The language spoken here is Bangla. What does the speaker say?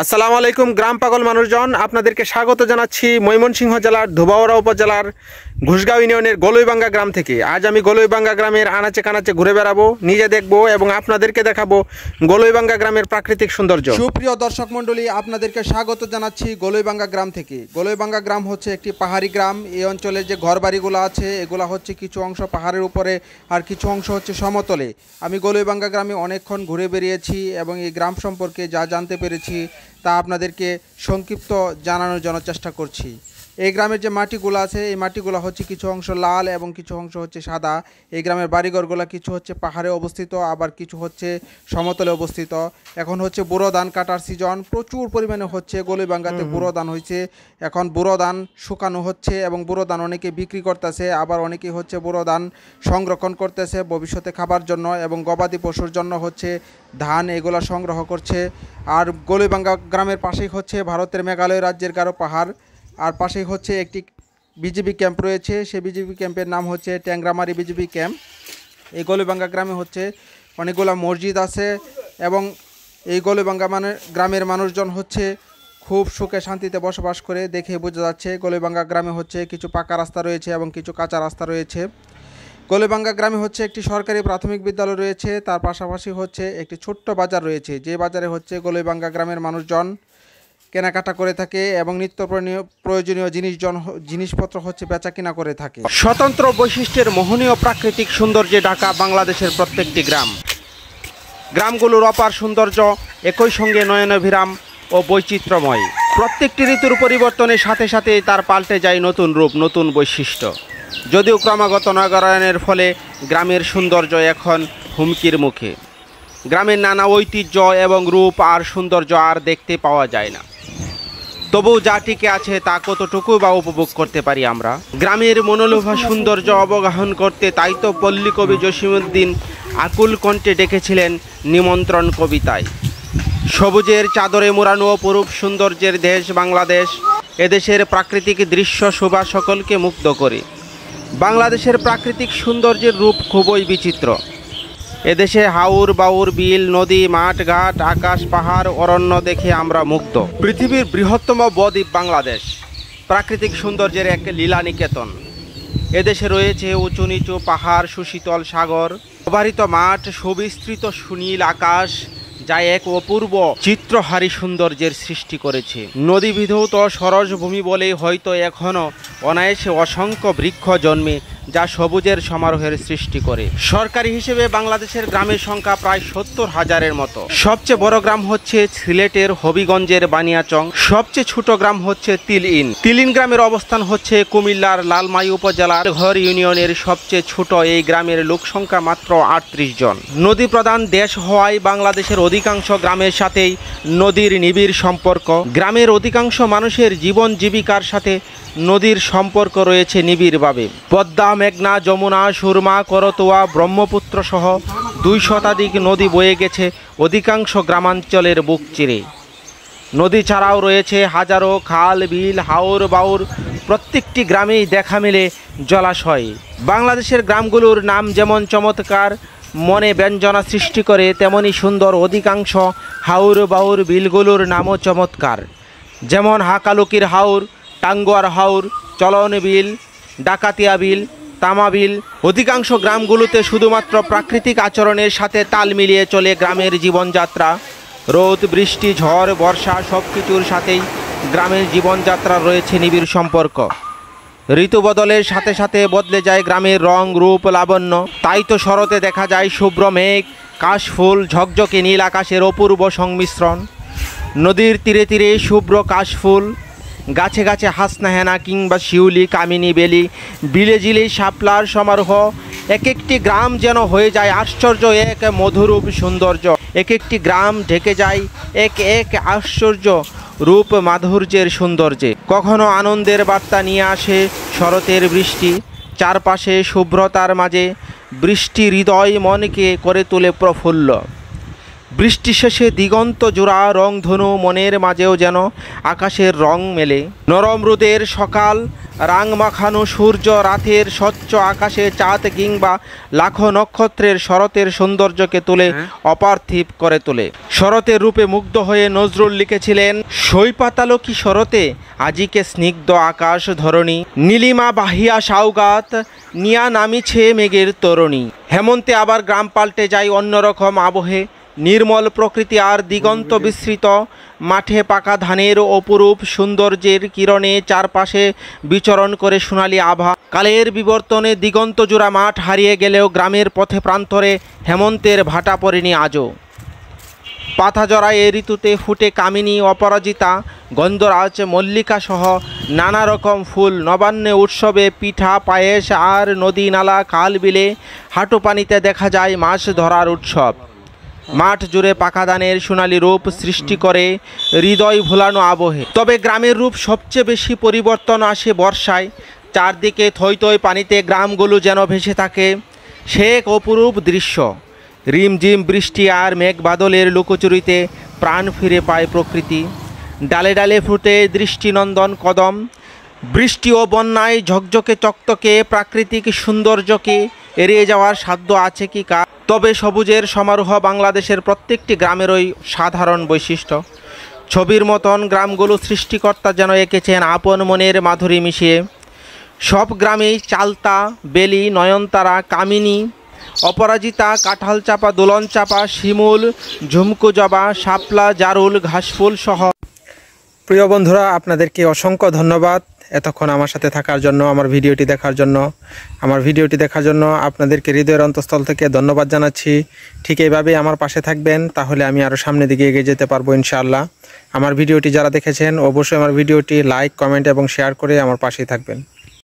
আসসালামু আলাইকুম গ্রাম পাগল মানুষজন, আপনাদেরকে স্বাগত জানাচ্ছি ময়মনসিংহ জেলার ধোবাউড়া উপজেলার ঘুষগাঁও ইউনিয়নের গলইবাঙ্গা গ্রাম থেকে। আজ আমি গলইবাঙ্গা গ্রামের আনাচে কানাচে ঘুরে বেড়াবো, নিজে দেখবো এবং আপনাদেরকে দেখাবো গলইবাঙ্গা গ্রামের প্রাকৃতিক সৌন্দর্য। সুপ্রিয় দর্শক মণ্ডলী, আপনাদেরকে স্বাগত জানাচ্ছি গলইবাঙ্গা গ্রাম থেকে। গলইবাঙ্গা গ্রাম হচ্ছে একটি পাহাড়ি গ্রাম। এই অঞ্চলের যে ঘরবাড়িগুলো আছে এগুলো হচ্ছে কিছু অংশ পাহাড়ের উপরে আর কিছু অংশ হচ্ছে সমতলে। আমি গলইবাঙ্গা গ্রামে অনেকক্ষণ ঘুরে বেরিয়েছি এবং এই গ্রাম সম্পর্কে যা জানতে পেরেছি তা আপনাদেরকে সংক্ষিপ্ত জানানোর জন্য চেষ্টা করছি। এই গ্রামের যে মাটিগুলো আছে এই মাটিগুলো হচ্ছে কিছু অংশ লাল এবং কিছু অংশ হচ্ছে সাদা। এই গ্রামের বাড়িঘরগুলো কিছু হচ্ছে পাহাড়ে অবস্থিত, আবার কিছু হচ্ছে সমতলে অবস্থিত। এখন হচ্ছে বুড়ো ধান কাটার সিজন, প্রচুর পরিমাণে হচ্ছে গলইবাঙ্গাতে বুড়ো ধান হয়েছে। এখন বুড়ো ধান শুকানো হচ্ছে এবং বুড়ো ধান অনেকে বিক্রি করতেছে, আবার অনেকে হচ্ছে বুড়ো ধান সংরক্ষণ করতেছে ভবিষ্যতে খাবার জন্য এবং গবাদি পশুর জন্য হচ্ছে ধান এগুলো সংগ্রহ করছে। আর গলইবাঙ্গা গ্রামের পাশেই হচ্ছে ভারতের মেঘালয় রাজ্যের গারো পাহাড়, আর পাশেই হচ্ছে একটি বিজিবি ক্যাম্প রয়েছে। সেই বিজিবি ক্যাম্পের নাম হচ্ছে ট্যাংরামারি বিজিবি ক্যাম্প। এই গলইবাঙ্গা গ্রামে হচ্ছে অনেকগুলো মসজিদ আছে এবং এই গলইবাঙ্গা গ্রামের মানুষজন হচ্ছে খুব সুখে শান্তিতে বসবাস করে, দেখে বোঝা যাচ্ছে। গলইবাঙ্গা গ্রামে হচ্ছে কিছু পাকা রাস্তা রয়েছে এবং কিছু কাঁচা রাস্তা রয়েছে। গলইবাঙ্গা গ্রামে হচ্ছে একটি সরকারি প্রাথমিক বিদ্যালয় রয়েছে, তার পাশাপাশি হচ্ছে একটি ছোট্ট বাজার রয়েছে, যে বাজারে হচ্ছে গলইবাঙ্গা গ্রামের মানুষজন কেনাকাটা করে থাকে এবং নিত্য প্রয়োজনীয় জিনিসপত্র হচ্ছে বেচা কিনা করে থাকে। স্বতন্ত্র বৈশিষ্ট্যের মোহনীয় প্রাকৃতিক সৌন্দর্যে ঢাকা বাংলাদেশের প্রত্যেকটি গ্রাম। গ্রামগুলোর অপার সৌন্দর্য একই সঙ্গে নয়নাভিরাম ও বৈচিত্র্যময়। প্রত্যেকটি ঋতুর পরিবর্তনের সাথে সাথে তার পাল্টে যায় নতুন রূপ, নতুন বৈশিষ্ট্য। যদিও ক্রমাগত নগরায়নের ফলে গ্রামের সৌন্দর্য এখন হুমকির মুখে। গ্রামের নানা ঐতিহ্য এবং রূপ আর সৌন্দর্য আর দেখতে পাওয়া যায় না, তবু যা টিকে আছে তা কতটুকু বা উপভোগ করতে পারি আমরা। গ্রামের মনোলোভা সৌন্দর্য অবগাহন করতে তাই তো পল্লী কবি জসিমউদ্দিন আকুল কণ্ঠে ডেকেছিলেন নিমন্ত্রণ কবিতায়। সবুজের চাদরে মোড়ানো অপরূপ সৌন্দর্যের দেশ বাংলাদেশ, এদেশের প্রাকৃতিক দৃশ্য শোভা সকলকে মুগ্ধ করে। বাংলাদেশের প্রাকৃতিক সৌন্দর্যের রূপ খুবই বিচিত্র। এদেশে হাওর বাউর বিল নদী মাঠ ঘাট আকাশ পাহাড় অরণ্য দেখে আমরা মুগ্ধ। পৃথিবীর বৃহত্তম বদ্বীপ বাংলাদেশ প্রাকৃতিক সৌন্দর্যের এক লীলা নিকেতন। এদেশে রয়েছে উঁচু নিচু পাহাড়, সুশীতল সাগর, অবারিত মাঠ, সুবিস্তৃত সুনীল আকাশ, যা এক অপূর্ব চিত্রহারী সৌন্দর্যের সৃষ্টি করেছে। নদী বিধৌত সরস ভূমি বলেই হয়তো এখনও অনায়াসে অসংখ্য বৃক্ষ জন্মে, যা সবুজের সমারোহের সৃষ্টি করে। সরকারি হিসেবে বাংলাদেশের গ্রামের সংখ্যা প্রায় 70,000-এর মতো। সবচেয়ে বড় গ্রাম হচ্ছে সিলেটের হবিগঞ্জের বানিয়াচং, সবচেয়ে ছোট গ্রাম হচ্ছে তিলইন। তিলইন গ্রামের অবস্থান হচ্ছে কুমিল্লার লালমাই উপজেলার ঘর ইউনিয়নের সবচেয়ে ছোট এই গ্রামের লোকসংখ্যা মাত্র 38 জন। নদী প্রধান দেশ হওয়ায় বাংলাদেশের অধিকাংশ গ্রামের সাথেই নদীর নিবিড় সম্পর্ক। গ্রামের অধিকাংশ মানুষের জীবন জীবিকার সাথে নদীর সম্পর্ক রয়েছে নিবিড়ভাবে। পদ্মা, মেঘনা, যমুনা, সুরমা, করতোয়া, ব্রহ্মপুত্র সহ 2 শতাধিক নদী বয়ে গেছে অধিকাংশ গ্রামাঞ্চলের বুক চিরে। নদী ছাড়াও রয়েছে হাজারো খাল বিল হাওর বাউর, প্রত্যেকটি গ্রামেই দেখা মেলে জলাশয়। বাংলাদেশের গ্রামগুলোর নাম যেমন চমৎকার, মনে ব্যঞ্জনা সৃষ্টি করে, তেমনি সুন্দর অধিকাংশ হাওর বাউর বিলগুলোর নামও চমৎকার। যেমন হাকালুকির হাওর, টাঙ্গুয়ার হাওর, চলন বিল, ডাকাতিয়া বিল, তামা বিল। অধিকাংশ গ্রামগুলোতে শুধুমাত্র প্রাকৃতিক আচরণের সাথে তাল মিলিয়ে চলে গ্রামের জীবনযাত্রা। রোদ বৃষ্টি ঝড় বর্ষা সব কিছুর সাথেই গ্রামের জীবনযাত্রার রয়েছে নিবিড় সম্পর্ক। ঋতু বদলের সাথে সাথে বদলে যায় গ্রামের রং রূপ লাবণ্য। তাই তো শরতে দেখা যায় শুভ্র মেঘ, কাশফুল, ঝকঝকে নীল আকাশের অপূর্ব সংমিশ্রণ। নদীর তীরে তীরে শুভ্র কাশফুল, গাছে গাছে হাসনা হেনা কিংবা শিউলি, কামিনী, বেলি, বিলে জিলে শাপলার সমারোহ। এক একটি গ্রাম যেন হয়ে যায় আশ্চর্য এক মধুরূপ সৌন্দর্য। এক একটি গ্রাম ঢেকে যায় এক এক আশ্চর্য রূপ মাধুর্যের সৌন্দর্যে। কখনো আনন্দের বার্তা নিয়ে আসে শরতের বৃষ্টি, চারপাশে শুভ্রতার মাঝে বৃষ্টি হৃদয় মনকে করে তোলে প্রফুল্ল। বৃষ্টি শেষে দিগন্ত জোড়া রংধনু, মনের মাঝেও যেন আকাশের রং মেলে। নরম রোদের সকাল, রাং মাখানো সূর্য, রাতের স্বচ্ছ আকাশে চাঁদ কিংবা লাখো নক্ষত্রের শরতের সৌন্দর্যকে তুলে অপার্থিব করে তোলে। শরতের রূপে মুগ্ধ হয়ে নজরুল লিখেছিলেন, সৈপাতালো কি শরতে আজিকে স্নিগ্ধ আকাশ ধরণী, নীলিমা বাহিয়া সাউগাত নিয়া নামিছে মেঘের তরণী। হেমন্তে আবার গ্রাম পাল্টে যায় অন্যরকম আবহে। নির্মল প্রকৃতি আর দিগন্ত বিস্তৃত মাঠে পাকা ধানের অপরূপ সৌন্দর্যের কিরণে চারপাশে বিচরণ করে সোনালি আভা। কালের বিবর্তনে দিগন্ত জোড়া মাঠ হারিয়ে গেলেও গ্রামের পথে প্রান্তরে হেমন্তের ভাটা পড়েনি আজও। পাতা জড়া এ ঋতুতে ফুটে কামিনী, অপরাজিতা, গন্ধরাজ, মল্লিকা সহ নানা রকম ফুল। নবান্নে উৎসবে পিঠা, পায়েস আর নদী, নালা, খাল, বিলে, হাঁটু পানিতে দেখা যায় মাছ ধরার উৎসব। মাঠ জুড়ে পাকা ধানের সোনালি রূপ সৃষ্টি করে হৃদয় ভোলানো আবহে। তবে গ্রামের রূপ সবচেয়ে বেশি পরিবর্তন আসে বর্ষায়। চারদিকে থই থই পানিতে গ্রামগুলো যেন ভেসে থাকে। সে এক অপরূপ দৃশ্য। রিমঝিম বৃষ্টি আর মেঘ বাদলের লুকোচুরিতে প্রাণ ফিরে পায় প্রকৃতি। ডালে ডালে ফুটে দৃষ্টিনন্দন কদম। বৃষ্টি ও বন্যায় ঝকঝকে চকচকে প্রাকৃতিক সৌন্দর্যকে এড়িয়ে যাওয়ার সাধ্য আছে কি কার? তবে সবুজের সমারোহ বাংলাদেশের প্রত্যেকটি গ্রামেরই সাধারণ বৈশিষ্ট্য। ছবির মতন গ্রামগুলো সৃষ্টিকর্তা যেন এঁকেছেন আপন মনের মাধুরী মিশিয়ে। সব গ্রামেই চালতা, বেলি, নয়নতারা, কামিনী, অপরাজিতা, কাঁঠাল চাপা, দোলন চাপা, শিমুল, ঝুমকু জবা, শাপলা, জারুল, ঘাসফুল সহ। প্রিয় বন্ধুরা, আপনাদেরকে অসংখ্য ধন্যবাদ এতক্ষণ আমার সাথে থাকার জন্য, আমার ভিডিওটি দেখার জন্য। আপনাদেরকে হৃদয়ের অন্তঃস্থল থেকে ধন্যবাদ জানাচ্ছি। ঠিক এইভাবেই আমার পাশে থাকবেন, তাহলে আমি আরও সামনের দিকে এগিয়ে যেতে পারবো ইনশাআল্লাহ। আমার ভিডিওটি যারা দেখেছেন অবশ্যই আমার ভিডিওটি লাইক, কমেন্ট এবং শেয়ার করে আমার পাশেই থাকবেন।